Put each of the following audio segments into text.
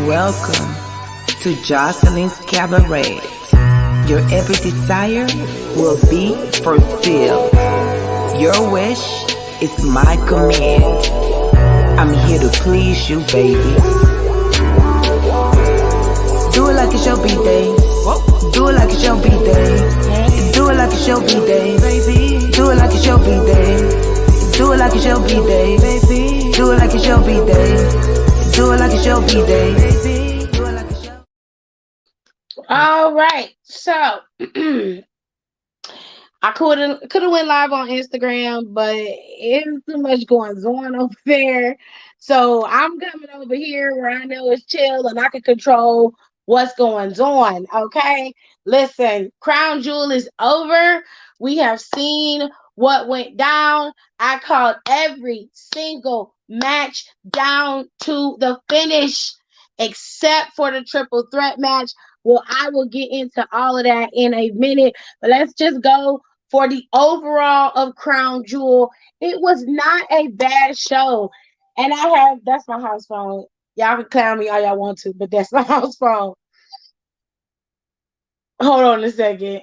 Welcome to Jocelyn's Cabaret. Your every desire will be fulfilled. Your wish is my command. I'm here to please you, baby. Do it like it's your B-day. Do it like it's your B-day. Do it like it's your B-day, baby. Do it like it's your B-day. Do it like it's your B-day, baby. Do it like it's your B-day. Do it like it's your B-day, baby. Do it like it's your... All right, so I could have went live on Instagram, but it's too much going on over there. So I'm coming over here where I know it's chill and I can control what's going on. Okay, listen, Crown Jewel is over. We have seen what went down. I called every single match down to the finish, except for the triple threat match. Well, I will get into all of that in a minute, but let's just go for the overall of Crown Jewel. It was not a bad show, and that's my house phone. Y'all can clown me all y'all want to, but that's my house phone. Hold on a second.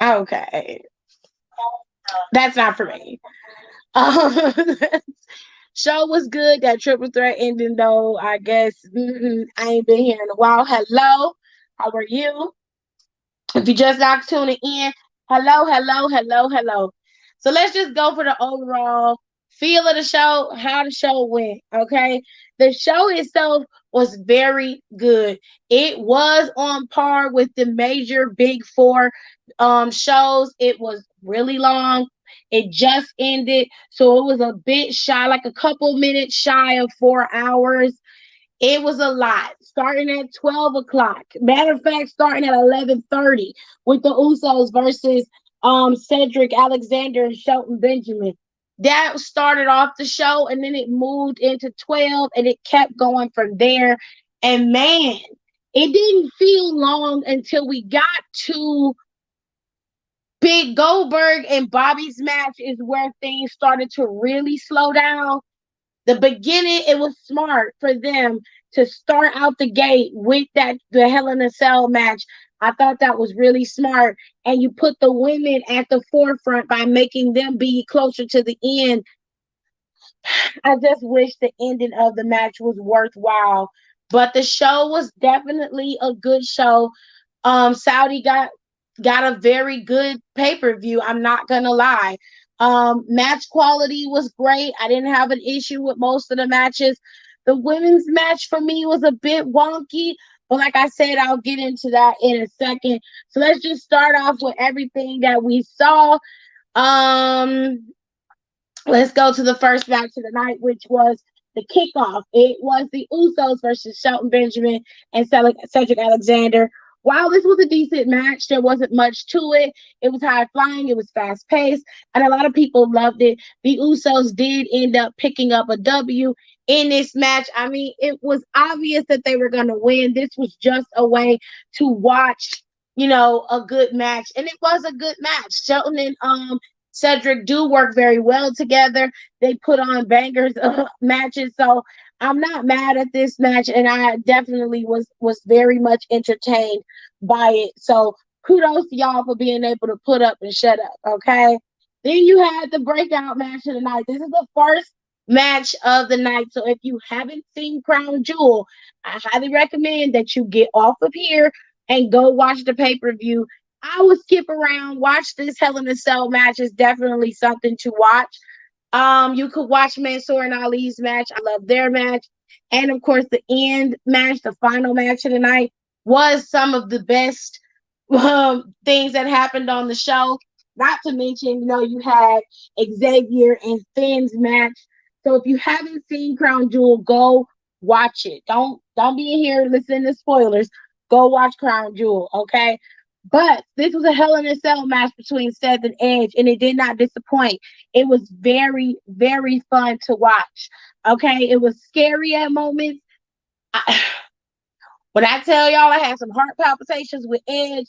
Okay. That's not for me. Show was good. That triple threat ending, though, I guess I ain't been here in a while. Hello, how are you? If you just not tuning in, hello. So let's just go for the overall feel of the show, how the show went. Okay, the show itself was very good. It was on par with the major big four shows. It was really long. It just ended, so it was a bit shy, like a couple minutes shy of 4 hours. It was a lot. Starting at 12 o'clock. Matter of fact, starting at 11:30 with the Usos versus Cedric Alexander and Shelton Benjamin. That started off the show, and then it moved into 12, and it kept going from there. And man, it didn't feel long until we got to Big Goldberg and Bobby's match, is where things started to really slow down. The beginning, it was smart for them to start out the gate with the Hell in a Cell match. I thought that was really smart. And you put the women at the forefront by making them be closer to the end. I just wish the ending of the match was worthwhile. But the show was definitely a good show. Saudi got a very good pay-per-view. I'm not gonna lie. Match quality was great. I didn't have an issue with most of the matches. The women's match for me was a bit wonky, but like I said, I'll get into that in a second. So let's just start off with everything that we saw. Let's go to the first match of the night, which was the kickoff. It was the Usos versus Shelton Benjamin and Cedric Alexander. While this was a decent match, there wasn't much to it. It was high flying, it was fast paced, and a lot of people loved it. The Usos did end up picking up a W in this match. I mean, it was obvious that they were going to win. This was just a way to watch, a good match, and it was a good match. Shelton and Cedric do work very well together. They put on bangers matches, so I'm not mad at this match, and I definitely was very much entertained by it. So kudos to y'all for being able to put up and shut up, okay? Then you had the breakout match of the night. This is the first match of the night. So if you haven't seen Crown Jewel, I highly recommend that you get off of here and go watch the pay-per-view. I would skip around, watch this Hell in a Cell match. Is definitely something to watch. You could watch Mansoor and Ali's match. I love their match. And of course, the end match, the final match of the night, was some of the best things that happened on the show. Not to mention, you had Xavier and Finn's match. So if you haven't seen Crown Jewel, go watch it. Don't be in here listening to spoilers. Go watch Crown Jewel, okay? But this was a Hell in a Cell match between Seth and Edge, and it did not disappoint. It was very, very fun to watch. Okay, it was scary at moments. I, when I tell y'all, I had some heart palpitations with Edge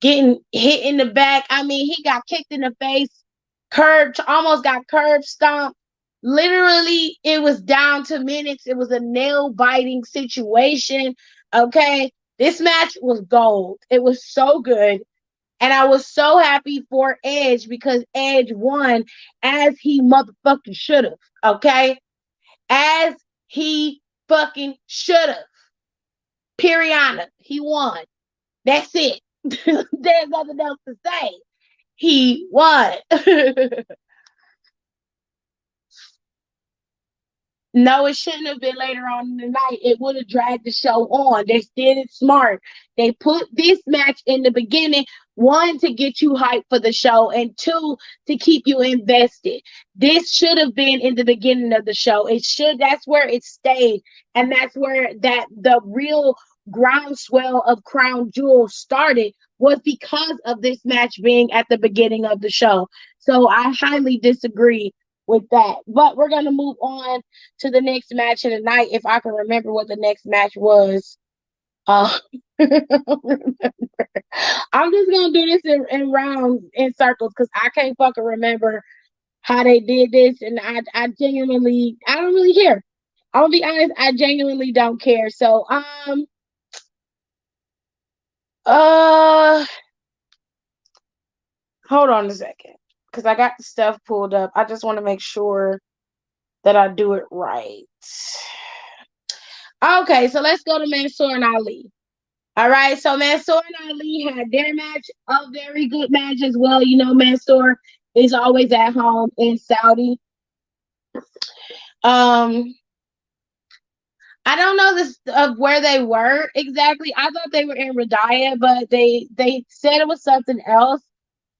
getting hit in the back. I mean, he got kicked in the face, almost got curb stomped. Literally, it was down to minutes. It was a nail biting situation. Okay, this match was gold. It was so good. And I was so happy for Edge because Edge won as he motherfucking should have. Okay? As he fucking should have. Periana. He won. That's it. There's nothing else to say. He won. No, it shouldn't have been later on in the night. It would have dragged the show on. They did it smart. They put this match in the beginning, one, to get you hyped for the show, and two, to keep you invested. This should have been in the beginning of the show. That's where it stayed. And that's where the real groundswell of Crown Jewel started, was because of this match being at the beginning of the show. So I highly disagree with that. But we're gonna move on to the next match of the night, if I can remember what the next match was. I'm just gonna do this in rounds, in circles, because I can't fucking remember how they did this, and I genuinely, I don't really care. I'm gonna be honest, I genuinely don't care. So hold on a second, because I got the stuff pulled up. I just want to make sure that I do it right. Okay, so let's go to Mansoor and Ali. All right, so Mansoor and Ali had their match, a very good match as well. Mansoor is always at home in Saudi. I don't know this of where they were exactly. I thought they were in Riyadh, but they said it was something else.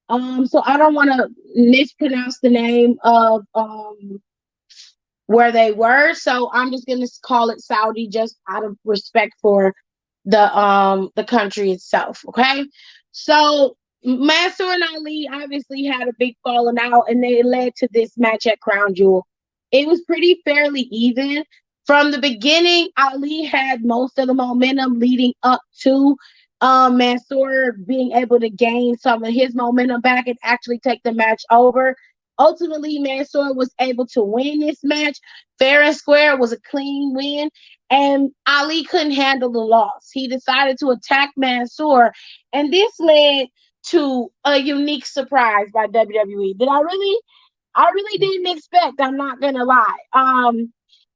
So I don't want to mispronounce the name of where they were. So I'm just gonna call it Saudi, just out of respect for the country itself. Okay. So Mansoor and Ali obviously had a big falling out, and they led to this match at Crown Jewel. It was pretty fairly even. From the beginning, Ali had most of the momentum leading up to Mansoor being able to gain some of his momentum back and actually take the match over. Ultimately, Mansoor was able to win this match fair and square. It was a clean win, and Ali couldn't handle the loss. He decided to attack Mansoor, and this led to a unique surprise by WWE that I really didn't expect. I'm not gonna lie.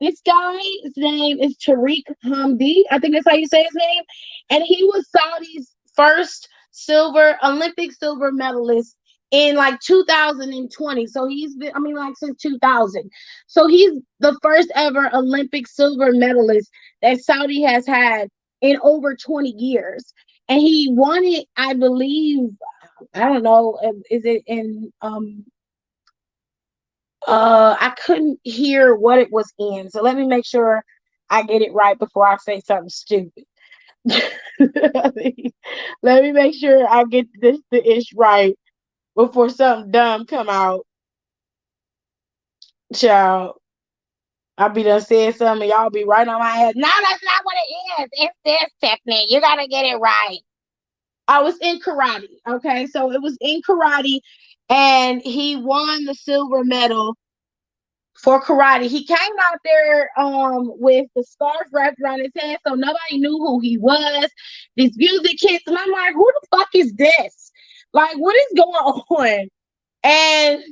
This guy's name is Tariq Hamdi. I think that's how you say his name. And he was Saudi's first Olympic silver medalist in like 2020. So he's been, like since 2000. So he's the first ever Olympic silver medalist that Saudi has had in over 20 years. And he won it, I believe, I don't know, is it in I couldn't hear what it was in. So let me make sure I get it right before I say something stupid. Let me make sure I get the ish right before something dumb come out. Child, I'll be done saying something, y'all be right on my head. No, that's not what it is. It's this, Tiffany. You gotta get it right. I was in karate. Okay, so it was in karate, and he won the silver medal for karate. He came out there with the scarf wrapped around his head, so nobody knew who he was. These music hits, and I'm like, who the fuck is this? Like, what is going on? And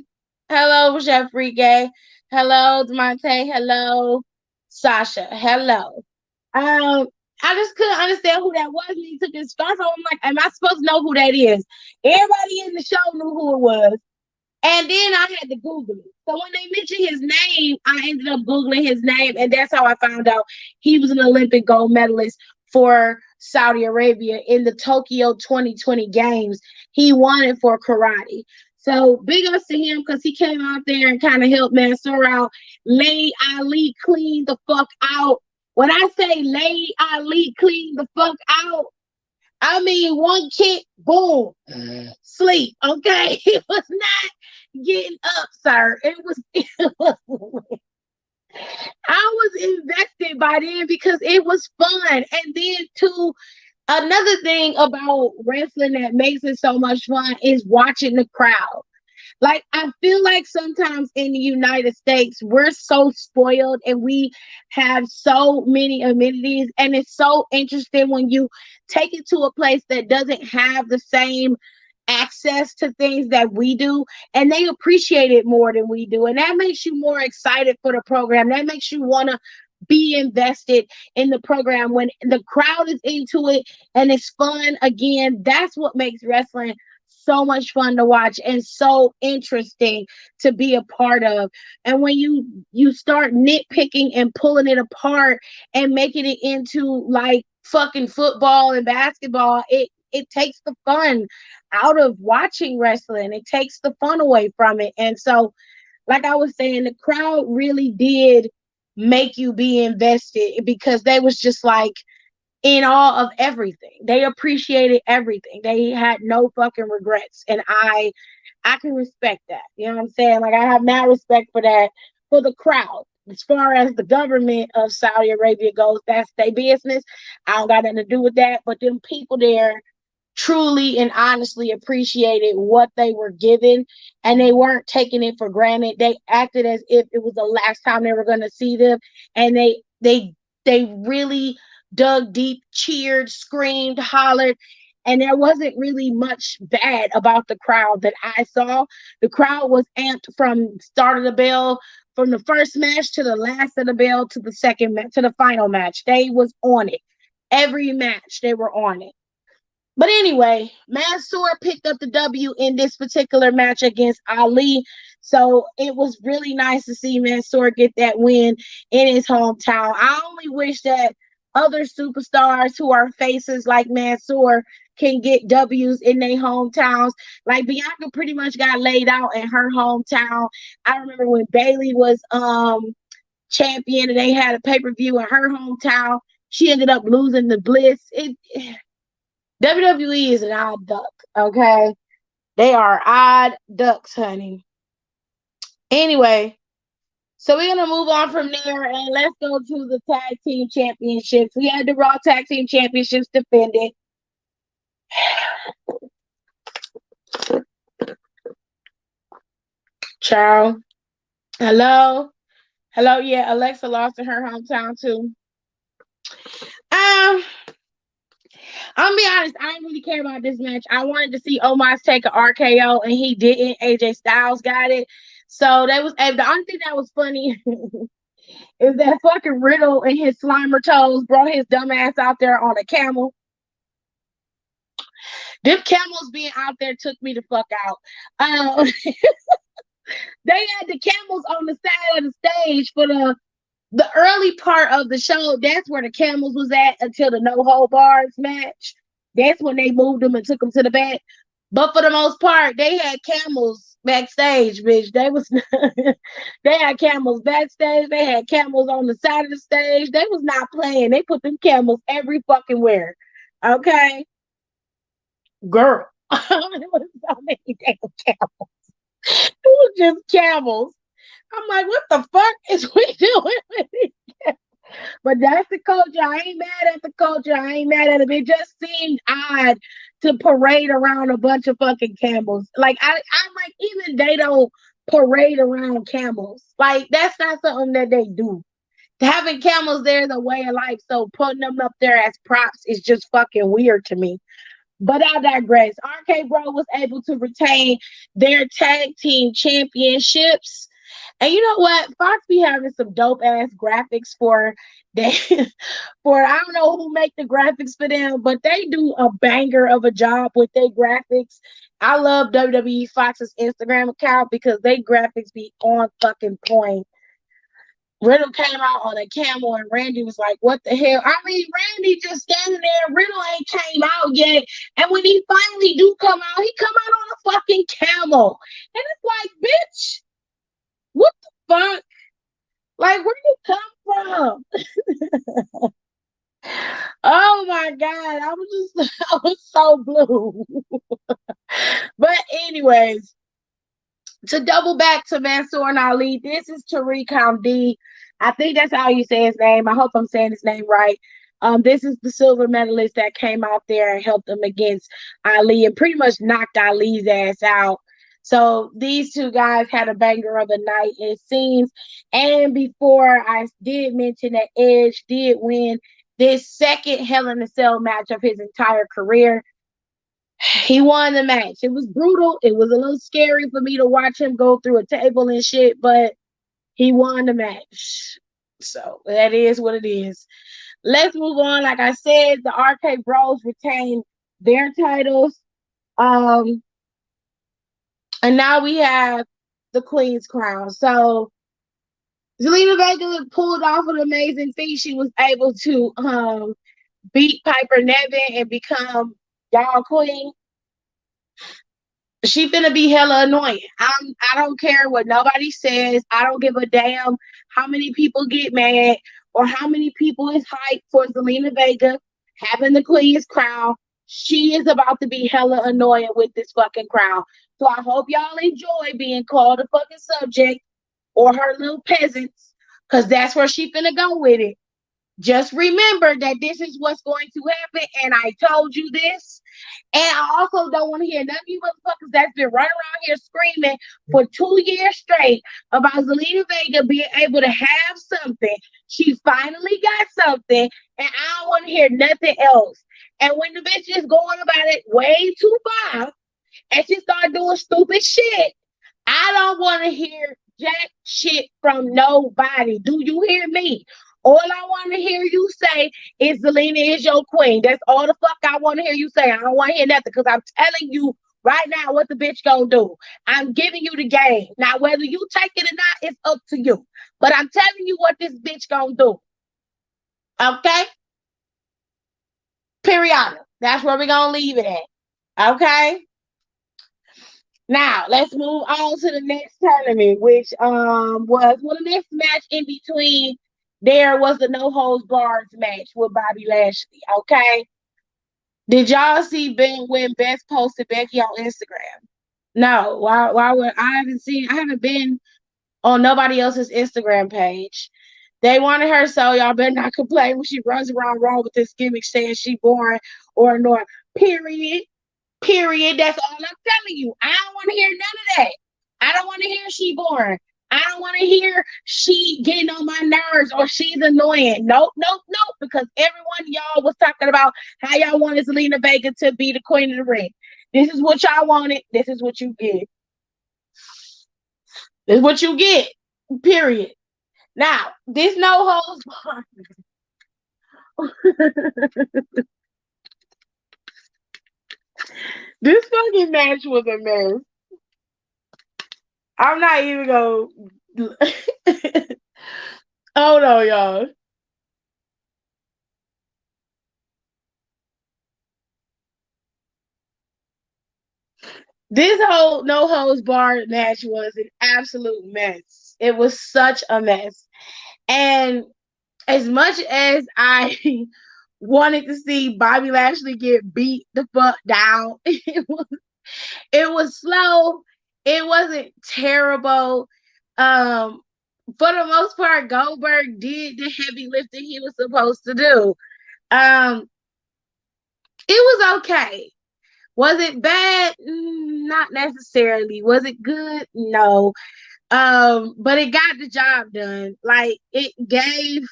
hello, Chef Gay. Hello, Demonte. Hello, Sasha. Hello. I just couldn't understand who that was when he took his scarf off. I'm like, am I supposed to know who that is? Everybody in the show knew who it was. And then I had to Google it. So when they mentioned his name, I ended up Googling his name, and that's how I found out he was an Olympic gold medalist for Saudi Arabia in the Tokyo 2020 games. He won it for karate. So big ups to him because he came out there and kind of helped Mansoor out. Laid Ali clean the fuck out. When I say laid Ali clean the fuck out, I mean one kick, boom, sleep. Okay, it was not getting up, sir. It was. It was I was invested by then because it was fun. And then too, another thing about wrestling that makes it so much fun is watching the crowd. Like I feel like sometimes in the United States we're so spoiled and we have so many amenities, and it's so interesting when you take it to a place that doesn't have the same access to things that we do, and they appreciate it more than we do, and that makes you more excited for the program. That makes you want to be invested in the program when the crowd is into it and it's fun. Again, that's what makes wrestling so much fun to watch and so interesting to be a part of. And when you start nitpicking and pulling it apart and making it into like fucking football and basketball, it takes the fun out of watching wrestling. It takes the fun away from it. And so, like I was saying, the crowd really did make you be invested because they was just like in awe of everything. They appreciated everything. They had no fucking regrets. And I can respect that. You know what I'm saying? Like I have mad respect for that, for the crowd. As far as the government of Saudi Arabia goes, that's their business. I don't got nothing to do with that. But them people there truly and honestly appreciated what they were given, and they weren't taking it for granted. They acted as if it was the last time they were going to see them, and they really dug deep, cheered, screamed, hollered, and there wasn't really much bad about the crowd that I saw. The crowd was amped from start of the bell, from the first match to the last of the bell to the second match to the final match. They was on it. Every match they were on it. But anyway, Mansoor picked up the W in this particular match against Ali. So it was really nice to see Mansoor get that win in his hometown. I only wish that other superstars who are faces like Mansoor can get W's in their hometowns. Like Bianca pretty much got laid out in her hometown. I remember when Bayley was champion and they had a pay-per-view in her hometown. She ended up losing the Bliss. WWE is an odd duck, okay? They are odd ducks, honey. Anyway, so we're going to move on from there and let's go to the tag team championships. We had the Raw tag team championships defended. Ciao. Hello. Hello. Yeah, Alexa lost in her hometown too. I'm gonna be honest, I didn't really care about this match. I wanted to see Omos take an RKO and he didn't. AJ Styles got it. So that was the only thing that was funny is that fucking Riddle and his Slimer toes brought his dumb ass out there on a camel. Them camels being out there took me the fuck out. They had the camels on the side of the stage for the early part of the show. That's where the camels was at until the no hold bars match. That's when they moved them and took them to the back. But for the most part, they had camels backstage, bitch. They had camels backstage. They had camels on the side of the stage. They was not playing. They put them camels every fucking where. Okay, girl. It was so many damn camels. It was just camels. I'm like, what the fuck is we doing with it? But that's the culture. I ain't mad at the culture. I ain't mad at it. It just seemed odd to parade around a bunch of fucking camels. Like I'm like, even they don't parade around camels. Like that's not something that they do. Having camels there is a way of life. So putting them up there as props is just fucking weird to me. But I digress. RK Bro was able to retain their tag team championships. And you know what? Fox be having some dope ass graphics for they for I don't know who make the graphics for them, but they do a banger of a job with their graphics. I love WWE Fox's Instagram account because they graphics be on fucking point. Riddle came out on a camel and Randy was like, what the hell? I mean, Randy just standing there, Riddle ain't came out yet. And when he finally do come out, he come out on a fucking camel. And it's like, bitch, what the fuck? Like, where you come from? Oh my God. I was just, I was so blue. But anyways, to double back to Mansoor and Ali, this is Tariq Hamdi. I think that's how you say his name. I hope I'm saying his name right. This is the silver medalist that came out there and helped him against Ali and pretty much knocked Ali's ass out. So these two guys had a banger of a night, it seems. And before I did mention that Edge did win this second Hell in a Cell match of his entire career. He won the match. It was brutal. It was a little scary for me to watch him go through a table and shit, but he won the match. So that is what it is. Let's move on. Like I said, the RK Bros retained their titles. And now we have the Queen's Crown. So Zelina Vega pulled off an amazing feat. She was able to beat Piper Niven and become y'all queen. She finna be hella annoying. I don't care what nobody says. I don't give a damn how many people get mad or how many people is hyped for Zelina Vega having the Queen's crown. She is about to be hella annoying with this fucking crown. So I hope y'all enjoy being called a fucking subject or her little peasants, because that's where she finna go with it. Just remember that this is what's going to happen, and I told you this. And I also don't want to hear none of you motherfuckers that's been running around here screaming for 2 years straight about Zelina Vega being able to have something. She finally got something, and I don't want to hear nothing else. And when the bitch is going about it way too far, and she start doing stupid shit, I don't want to hear jack shit from nobody. Do you hear me? All I want to hear you say is Zelina is your queen. That's all the fuck I want to hear you say. I don't want to hear nothing because I'm telling you right now what the bitch gonna do. I'm giving you the game. Now, whether you take it or not, it's up to you. But I'm telling you what this bitch gonna do. Okay? Period. That's where we're gonna leave it at. Okay? Now let's move on to the next tournament, which was the next match in between. There was the no holds bars match with Bobby Lashley. Okay, did y'all see Ben when Beth posted Becky on Instagram? No, why would I haven't seen? I haven't been on nobody else's Instagram page. They wanted her, so y'all better not complain when she runs around wrong with this gimmick saying she boring or annoying. Period. Period. That's all I'm telling you. I don't want to hear none of that. I don't want to hear she boring. I don't want to hear she getting on my nerves or she's annoying. Nope, nope, nope. Because everyone y'all was talking about how y'all wanted Zelina Vega to be the queen of the ring. This is what y'all wanted. This is what you get. This is what you get. Period. Now, this no holds barred. This fucking match was a mess. I'm not even gonna. Hold on, y'all. This whole no holds barred match was an absolute mess. It was such a mess. And as much as I wanted to see Bobby Lashley get beat the fuck down, it was slow. It wasn't terrible. For the most part, Goldberg did the heavy lifting he was supposed to do. Um, it was okay. Was it bad? Not necessarily. Was it good? No. But it got the job done. Like it gave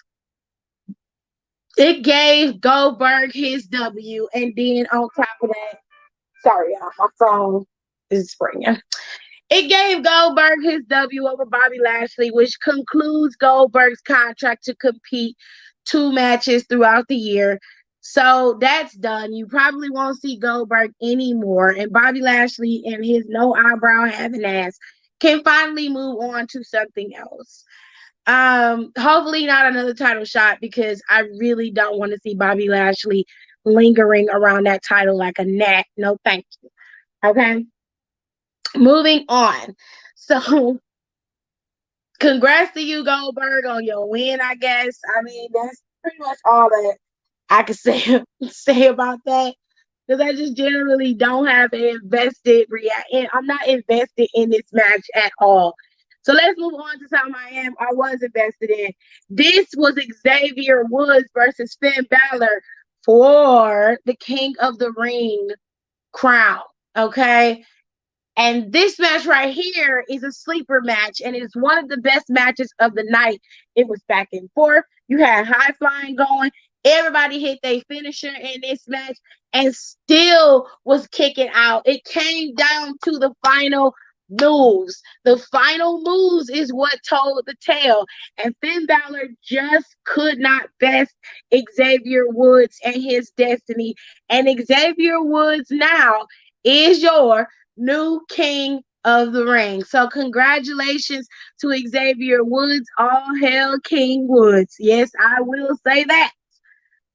Goldberg his W, and then on top of that, sorry, y'all, my phone is springing. It gave Goldberg his W over Bobby Lashley, which concludes Goldberg's contract to compete 2 matches throughout the year. So that's done. You probably won't see Goldberg anymore. And Bobby Lashley and his no eyebrow having ass can finally move on to something else. Hopefully not another title shot because I really don't want to see Bobby Lashley lingering around that title like a gnat. No, thank you. Okay. Moving on. So, congrats to you, Goldberg, on your win, I guess. I mean, that's pretty much all that I can say say about that. Because I just generally don't have an invested react. I'm not invested in this match at all. So let's move on to something I was invested in. This was Xavier Woods versus Finn Balor for the King of the Ring crown. Okay. And this match right here is a sleeper match, and it's one of the best matches of the night. It was back and forth. You had high flying going. Everybody hit their finisher in this match and still was kicking out. It came down to the final moves. The final moves is what told the tale. And Finn Balor just could not best Xavier Woods and his destiny. And Xavier Woods now is your new king of the ring. So congratulations to Xavier Woods. All hail King Woods. Yes, I will say that.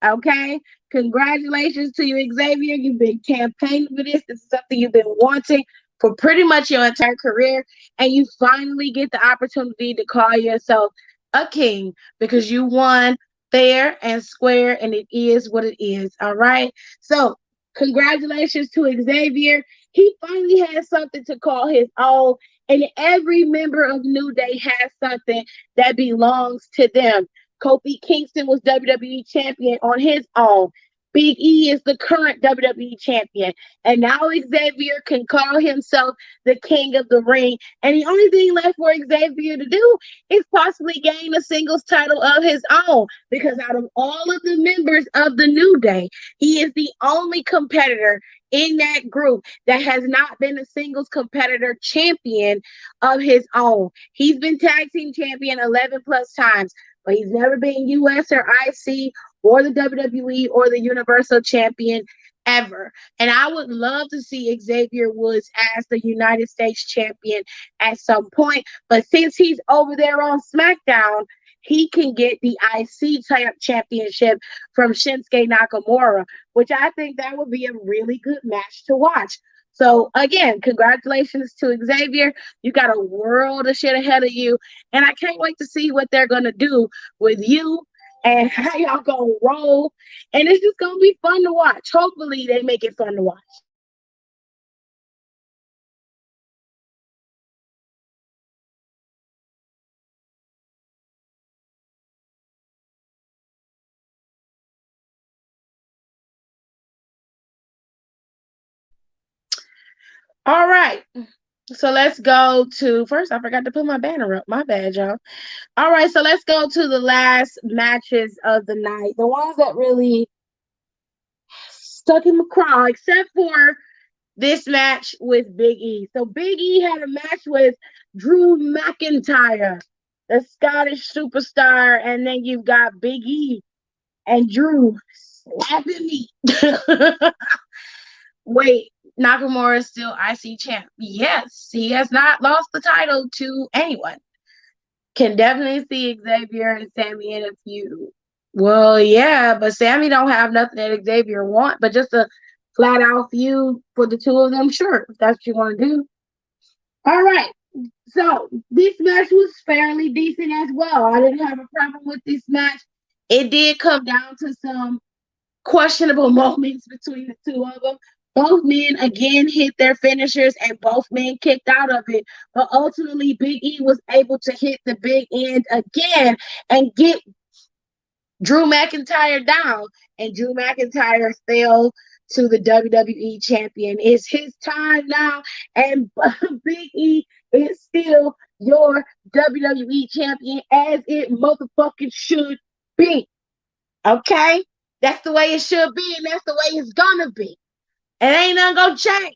Okay. Congratulations to you, Xavier. You've been campaigning for this. This is something you've been wanting for pretty much your entire career. And you finally get the opportunity to call yourself a king because you won fair and square, and it is what it is. All right. So congratulations to Xavier. He finally has something to call his own, and every member of New Day has something that belongs to them. Kofi Kingston was WWE champion on his own. Big E is the current WWE champion. And now Xavier can call himself the king of the ring. And the only thing left for Xavier to do is possibly gain a singles title of his own. Because out of all of the members of the New Day, he is the only competitor in that group that has not been a singles competitor champion of his own. He's been tag team champion 11 plus times, but he's never been US or IC or the WWE or the Universal Champion ever. And I would love to see Xavier Woods as the United States champion at some point. But since he's over there on SmackDown, he can get the IC championship from Shinsuke Nakamura, which I think that would be a really good match to watch. So again, congratulations to Xavier. You got a world of shit ahead of you. And I can't wait to see what they're gonna do with you and how y'all gonna roll. And it's just gonna be fun to watch. Hopefully they make it fun to watch. All right. So let's go to first. I forgot to put my banner up. My bad, y'all. All right, so let's go to the last matches of the night. The ones that really stuck in my craw, except for this match with Big E. So Big E had a match with Drew McIntyre, the Scottish superstar, and then you've got Big E and Drew slapping me. Wait, Nakamura is still IC champ. Yes, he has not lost the title to anyone. Can definitely see Xavier and Sammy in a feud. Well, yeah, but Sammy don't have nothing that Xavier want, but just a flat out feud for the two of them. Sure, if that's what you want to do. All right. So this match was fairly decent as well. I didn't have a problem with this match. It did come down to some questionable moments between the two of them. Both men again hit their finishers and both men kicked out of it. But ultimately, Big E was able to hit the big end again and get Drew McIntyre down. And Drew McIntyre fell to the WWE champion. It's his time now. And Big E is still your WWE champion as it motherfucking should be. Okay? That's the way it should be, and that's the way it's gonna be. And ain't nothing gonna change.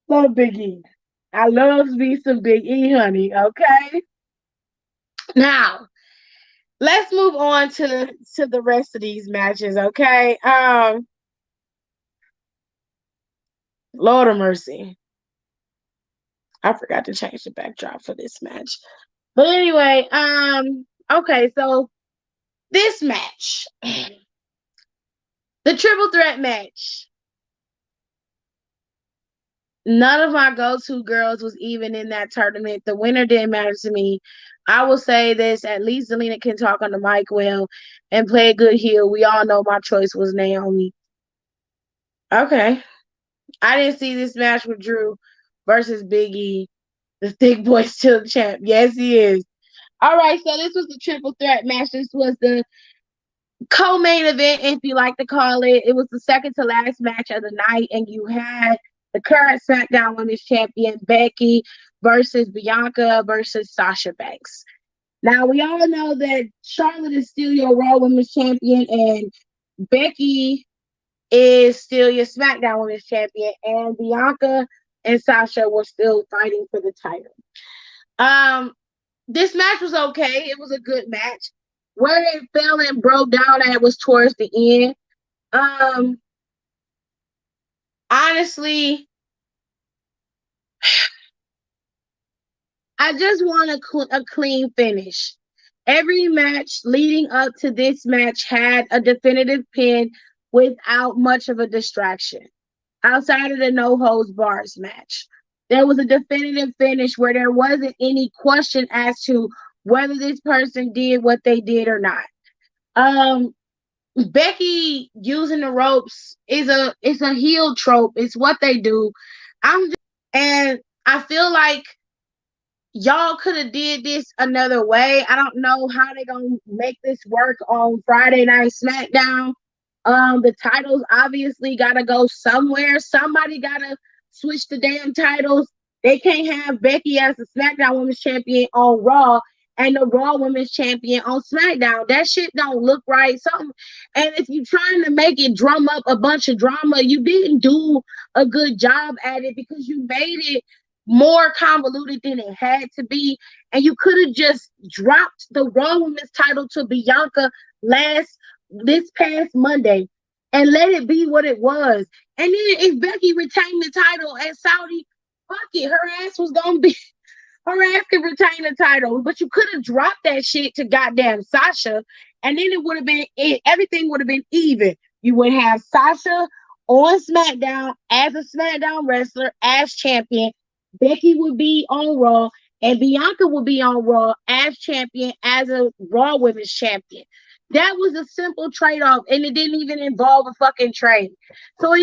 Love Big E. I love me some Big E, honey. Okay. Now let's move on to the rest of these matches. Okay. Lord of mercy. I forgot to change the backdrop for this match. But anyway, okay, so this match, the triple threat match. None of my go-to girls was even in that tournament. The winner didn't matter to me. I will say this, at least Zelina can talk on the mic well and play a good heel. We all know my choice was Naomi. Okay. I didn't see this match with Drew versus Big E. The thick boy still champ. Yes, he is. All right, so this was the triple threat match. This was the co-main event, if you like to call it. It was the second to last match of the night, and you had the current SmackDown Women's Champion Becky versus Bianca versus Sasha Banks. Now we all know that Charlotte is still your Raw Women's Champion, and Becky is still your SmackDown Women's Champion, and Bianca and Sasha were still fighting for the title. This match was okay. It was a good match. Where it fell and broke down at was towards the end. Honestly, I just want a clean finish. Every match leading up to this match had a definitive pin without much of a distraction. Outside of the no holds bars match, there was a definitive finish where there wasn't any question as to whether this person did what they did or not. Becky using the ropes is a heel trope. It's what they do. And I feel like y'all could have did this another way. I don't know how they gonna make this work on Friday Night SmackDown. The titles obviously gotta go somewhere. Somebody gotta switch the damn titles. They can't have Becky as the SmackDown Women's Champion on Raw and the Raw Women's Champion on SmackDown. That shit don't look right. Something. And if you're trying to make it drum up a bunch of drama, you didn't do a good job at it because you made it more convoluted than it had to be. And you could have just dropped the Raw Women's title to Bianca this past Monday and let it be what it was. And then if Becky retained the title at Saudi, fuck it, her ass could retain the title. But you could have dropped that shit to goddamn Sasha, and then it would have been everything would have been even. You would have Sasha on SmackDown as a SmackDown wrestler, as champion. Becky would be on Raw, and Bianca would be on Raw as champion, as a Raw Women's Champion. That was a simple trade-off, and it didn't even involve a fucking trade. So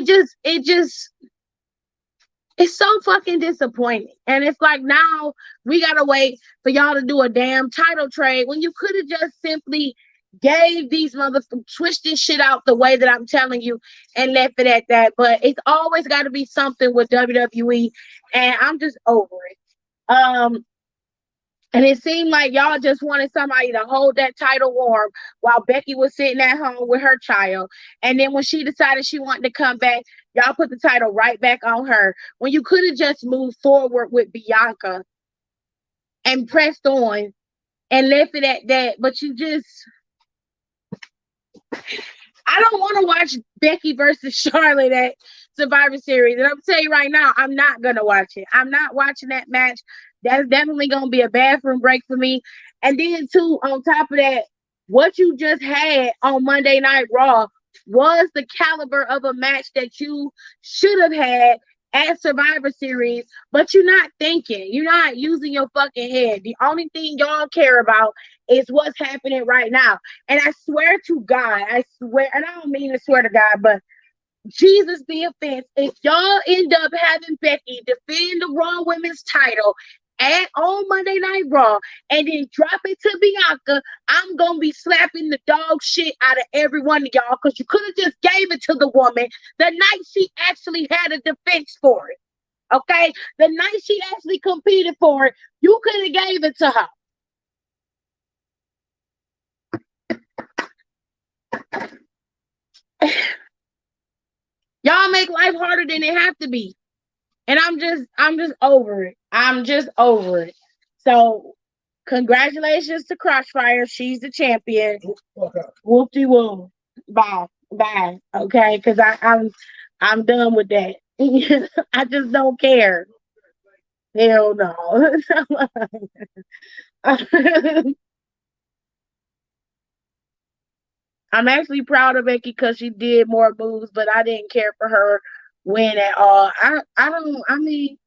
it's so fucking disappointing. And it's like now we gotta wait for y'all to do a damn title trade when you could have just simply gave these motherfuckers, switched this shit out the way that I'm telling you and left it at that. But it's always got to be something with WWE, and I'm just over it. And it seemed like y'all just wanted somebody to hold that title warm while Becky was sitting at home with her child. And then when she decided she wanted to come back, y'all put the title right back on her. When you could have just moved forward with Bianca and pressed on and left it at that. But I don't want to watch Becky versus Charlotte at Survivor Series. And I'm telling you right now, I'm not going to watch it. I'm not watching that match. That's definitely going to be a bathroom break for me. And then, too, on top of that, what you just had on Monday Night Raw was the caliber of a match that you should have had at Survivor Series, but you're not thinking. You're not using your fucking head. The only thing y'all care about is what's happening right now. And I swear to God, and I don't mean to swear to God, but Jesus be offense, if y'all end up having Becky defend the Raw Women's title on Monday Night Raw and then drop it to Bianca, I'm gonna be slapping the dog shit out of every one of y'all because you could have just gave it to the woman the night she actually had a defense for it. Okay, the night she actually competed for it, you could have gave it to her. Y'all make life harder than it have to be. And I'm just over it. I'm just over it. So congratulations to Crossfire. She's the champion. Whoop de whoop. Bye. Bye. Okay, because I'm done with that. I just don't care. Hell no. I'm actually proud of Becky because she did more moves, but I didn't care for her win at all. I don't. I mean,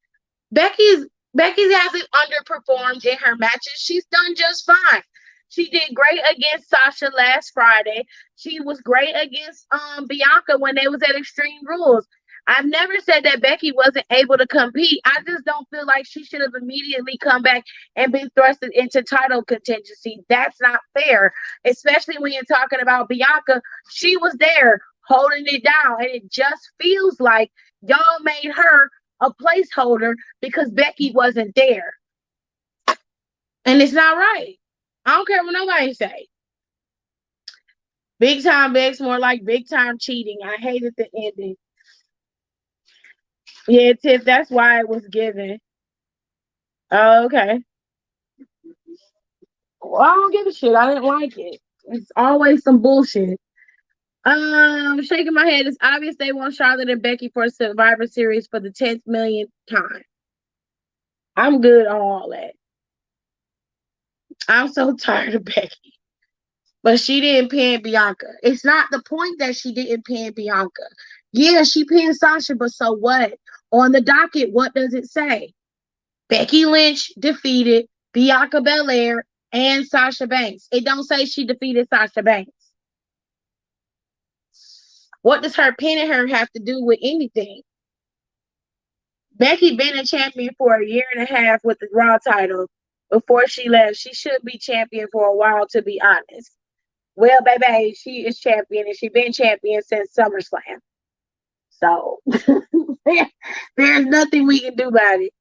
Becky's Becky hasn't underperformed in her matches. She's done just fine. She did great against Sasha last Friday. She was great against Bianca when they was at Extreme Rules. I've never said that Becky wasn't able to compete. I just don't feel like she should have immediately come back and been thrusted into title contingency. That's not fair, especially when you're talking about Bianca. She was there holding it down, and it just feels like y'all made her a placeholder because Becky wasn't there. And it's not right. I don't care what nobody say. Big time Bex, more like big time cheating. I hated the ending. Yeah, Tiff, that's why it was given. Oh, okay. Well, I don't give a shit. I didn't like it. It's always some bullshit. Shaking my head. It's obvious they want Charlotte and Becky for Survivor Series for the 10th millionth time. I'm good on all that. I'm so tired of Becky. But she didn't pin Bianca. It's not the point that she didn't pin Bianca. Yeah, she pinned Sasha, but so what? On the docket, what does it say? Becky Lynch defeated Bianca Belair and Sasha Banks. It don't say she defeated Sasha Banks. What does her pinning her have to do with anything? Becky been a champion for a year and a half with the Raw title before she left. She should be champion for a while, to be honest. Well, baby, she is champion and she been champion since SummerSlam. So there's nothing we can do about it.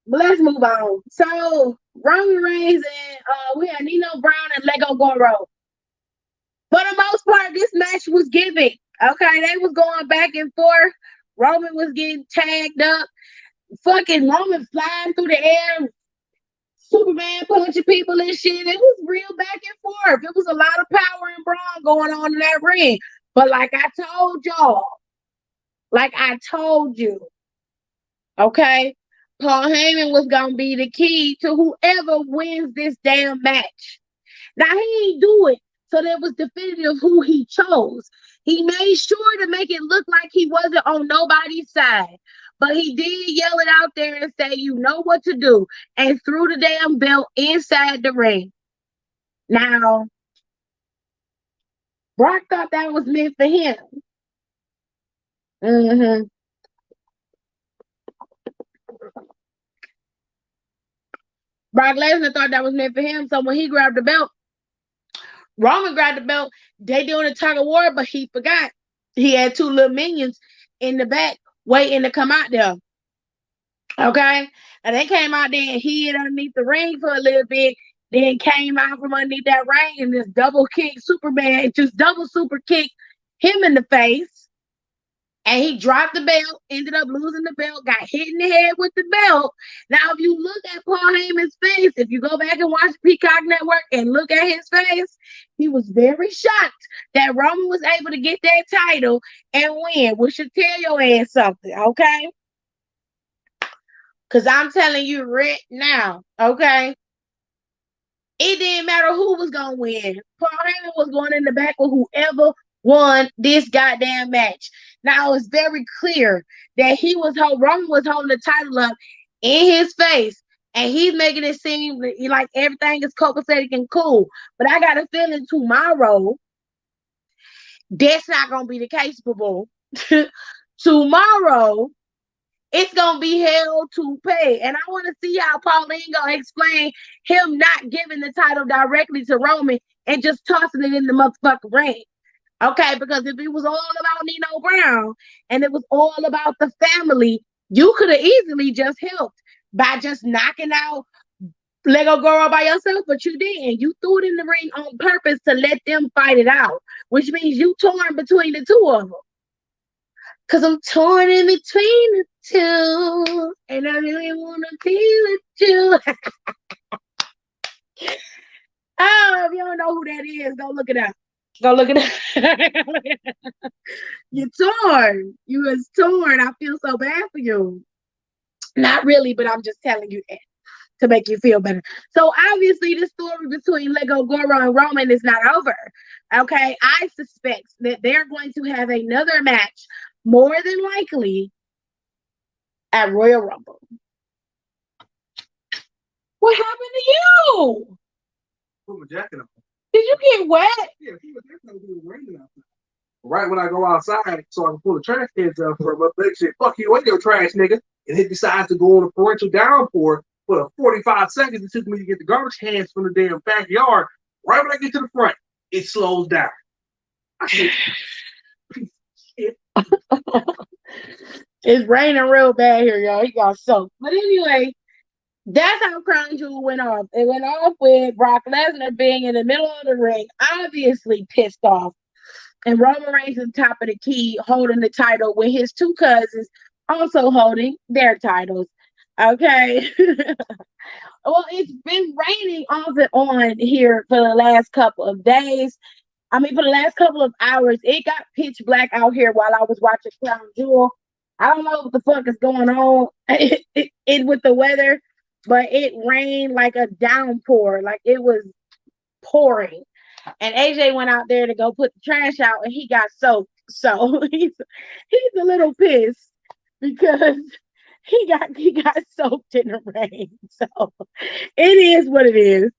But let's move on. So Roman Reigns and we had Nino Brown and Lego Goro. For the most part, this match was giving. Okay, they was going back and forth. Roman was getting tagged up. Fucking Roman flying through the air. Superman punching people and shit. It was real back and forth. It was a lot of power and brawn going on in that ring. But like I told y'all, like I told you, okay, Paul Heyman was gonna be the key to whoever wins this damn match. Now he ain't do it, so that was definitive who he chose. He made sure to make it look like he wasn't on nobody's side. But he did yell it out there and say, you know what to do, and threw the damn belt inside the ring. Now, Brock thought that was meant for him. Mm-hmm. Brock Lesnar thought that was meant for him. So when he grabbed the belt, Roman grabbed the belt. They doing a tug of war, but he forgot. He had two little minions in the back waiting to come out there. Okay? And they came out there and hid underneath the ring for a little bit. Then came out from underneath that ring and just double kicked Superman, just double super kicked him in the face. And he dropped the belt, ended up losing the belt, got hit in the head with the belt. Now, if you look at Paul Heyman's face, if you go back and watch Peacock Network and look at his face, he was very shocked that Roman was able to get that title and win, which should tell your ass something, okay? Because I'm telling you right now, okay? It didn't matter who was going to win. Paul Heyman was going in the back with whoever won this goddamn match. Now, it's very clear that Roman was holding the title up in his face, and he's making it seem like everything is copacetic and cool. But I got a feeling tomorrow, that's not going to be the case, boo. Tomorrow, it's gonna be hell to pay. And I want to see how Pauline gonna explain him not giving the title directly to Roman and just tossing it in the motherfucking ring. Okay, because if it was all about Nino Brown and it was all about the family, you could have easily just helped by just knocking out Lego Girl by yourself, but you didn't. You threw it in the ring on purpose to let them fight it out, which means you torn between the two of them. Cause I'm torn in between the two. And I really wanna be with you. Oh, if you don't know who that is, go look it up. Go look it up. You're torn. You was torn. I feel so bad for you. Not really, but I'm just telling you that to make you feel better. So obviously the story between Lego Goro and Roman is not over. Okay. I suspect that they're going to have another match more than likely at Royal Rumble. What happened to you? Put my jacket on. Did you get wet? Yeah, he was definitely raining outside. Right when I go outside so I can pull the trash cans out for him, my leg said, fuck you and your trash, nigga. And he decides to go on a torrential downpour for the 45 seconds it took me to get the garbage cans from the damn backyard. Right when I get to the front, it slows down. I said, shit. It's raining real bad here, y'all. He got soaked. But anyway, that's how Crown Jewel went off. It went off with Brock Lesnar being in the middle of the ring, obviously pissed off. And Roman Reigns at the top of the key holding the title with his two cousins also holding their titles. Okay. Well, it's been raining off and on here for the last couple of days. I mean, for the last couple of hours, it got pitch black out here while I was watching Crown Jewel. I don't know what the fuck is going on with the weather, but it rained like a downpour. Like it was pouring. And AJ went out there to go put the trash out and he got soaked. So he's a little pissed because he got soaked in the rain. So it is what it is.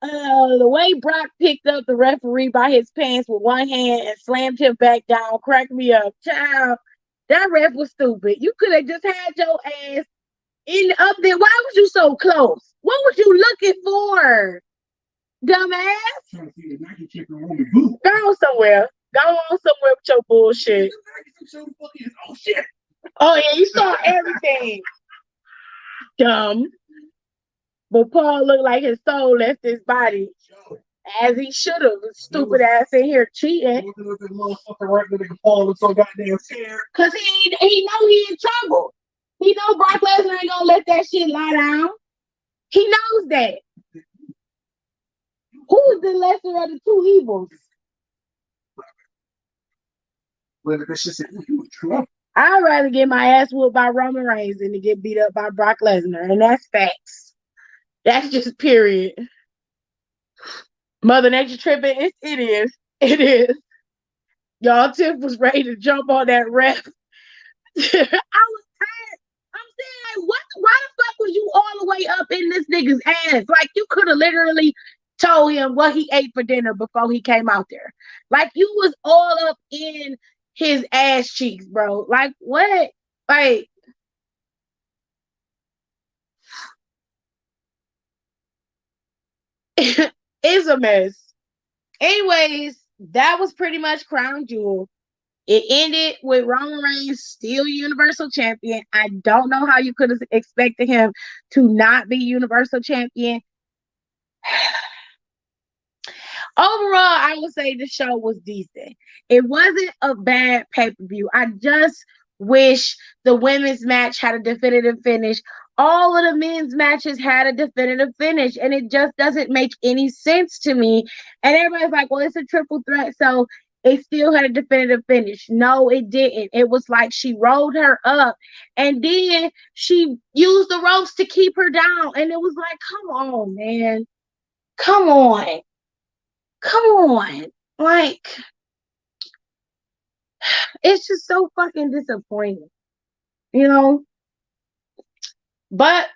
The way Brock picked up the referee by his pants with one hand and slammed him back down cracked me up. Child, that ref was stupid. You could have just had your ass in up there. Why was you so close? What was you looking for? Dumbass. Go on somewhere. Go on somewhere with your bullshit. Oh shit. Oh yeah, you saw everything. Dumb. But Paul looked like his soul left his body. As he should have. Stupid ass in here cheating. Cause he know he in trouble. He know Brock Lesnar ain't gonna let that shit lie down. He knows that. Who's the lesser of the two evils? I'd rather get my ass whooped by Roman Reigns than to get beat up by Brock Lesnar. And that's facts. That's just period. Mother Nature tripping. It is. It is. Y'all, Tiff was ready to jump on that ref. I was tired. I'm saying, like, what? Why the fuck was you all the way up in this nigga's ass? Like, you could have literally told him what he ate for dinner before he came out there. Like, you was all up in his ass cheeks, bro. Like, what? Like, it's a mess. Anyways, that was pretty much Crown Jewel. It ended with Roman Reigns still Universal Champion. I don't know how you could have expected him to not be Universal Champion. Overall, I would say the show was decent. It wasn't a bad pay-per-view. I just wish the women's match had a definitive finish. All of the men's matches had a definitive finish, and it just doesn't make any sense to me. And everybody's like, well, it's a triple threat, so it still had a definitive finish. No, it didn't. It was like she rolled her up, and then she used the ropes to keep her down. And it was like, come on, man. Come on. Come on. Like, it's just so fucking disappointing. You know? But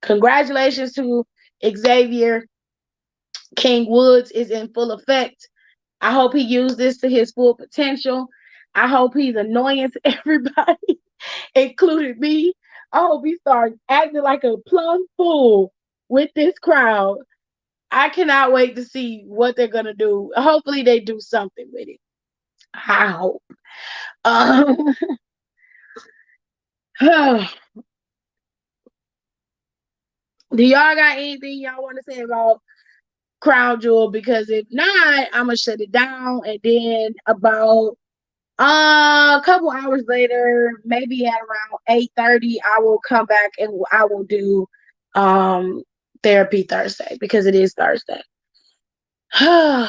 congratulations to Xavier. King Woods is in full effect. I hope he used this to his full potential. I hope he's annoying to everybody, including me. I hope he starts acting like a plum fool with this crowd. I cannot wait to see what they're gonna do. Hopefully they do something with it. I hope. Do y'all got anything y'all want to say about Crown Jewel, because if not, I'm gonna shut it down. And then about a couple hours later, maybe at around 8:30, I will come back and I will do therapy Thursday, because it is Thursday. All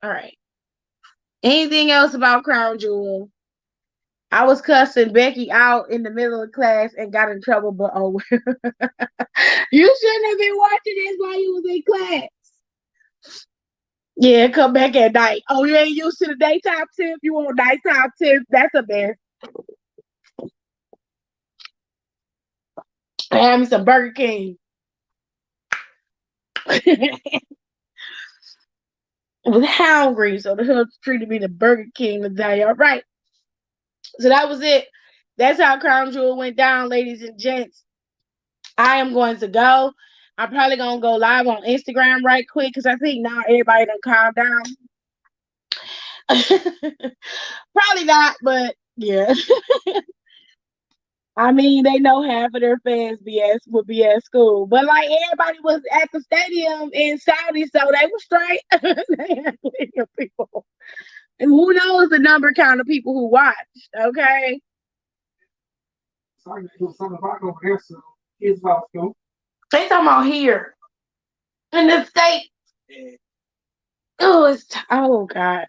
right. Anything else about Crown Jewel? I was cussing Becky out in the middle of class and got in trouble, but oh, you shouldn't have been watching this while you was in class. Yeah, come back at night. Oh, you ain't used to the daytime tip? You want nighttime tip? That's a mess. I had me some Burger King. I was hungry, so the hood treated me to Burger King today. All right. So that was it. That's how Crown Jewel went down, ladies and gents. I am going to go. I'm probably going to go live on Instagram right quick, because I think now everybody done calm down. Probably not, but yeah. I mean, they know half of their fans would be at school. But like, everybody was at the stadium in Saudi, so they were straight. They had plenty of people. And who knows the number count of people who watched, okay? Sorry, it was 7 o'clock over there, so kids about to go. They talking about here in the state. Yeah. Oh God.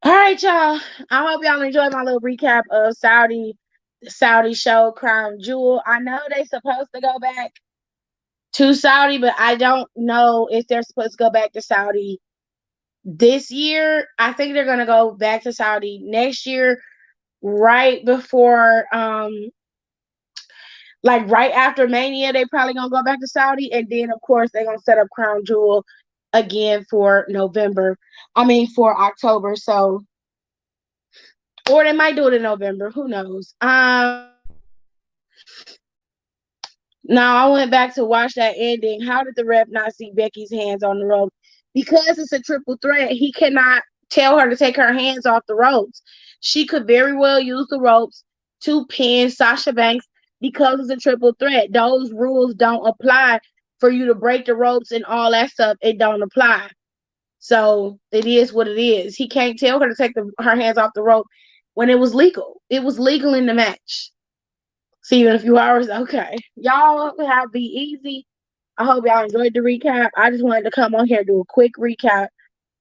All right, y'all. I hope y'all enjoyed my little recap of the Saudi show Crown Jewel. I know they supposed to go back to Saudi, but I don't know if they're supposed to go back to Saudi this year. I think they're gonna go back to Saudi next year, right before like right after Mania. They probably gonna go back to Saudi, and then of course they're gonna set up Crown Jewel again for for October. So, or they might do it in November, who knows. Now I went back to watch that ending. How did the ref not see Becky's hands on the rope? Because it's a triple threat, he cannot tell her to take her hands off the ropes. She could very well use the ropes to pin Sasha Banks, because it's a triple threat. Those rules don't apply for you to break the ropes and all that stuff. It don't apply. So it is what it is. He can't tell her to take her hands off the rope when it was legal. It was legal in the match. See you in a few hours. Okay. Y'all have be easy. I hope y'all enjoyed the recap. I just wanted to come on here and do a quick recap,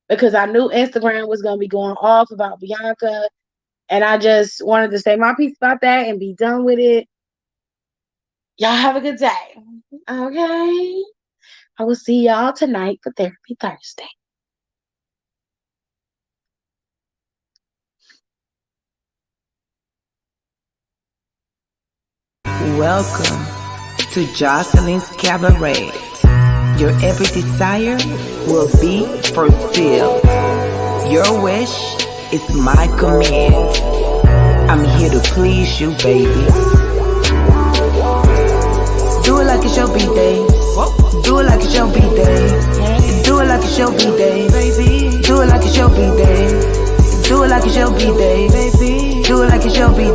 because I knew Instagram was going to be going off about Bianca. And I just wanted to say my piece about that and be done with it. Y'all have a good day. Okay. I will see y'all tonight for Therapy Thursday. Welcome to Jocelyn's Cabaret. Your every desire will be fulfilled. Your wish is my command. I'm here to please you, baby. Do it like it's your B-day. Do it like it's your B-day. Do it like it's your B-day, baby. Do it like it's your B-day. Do it like it's your B-day, baby. Do it like it's your B-day.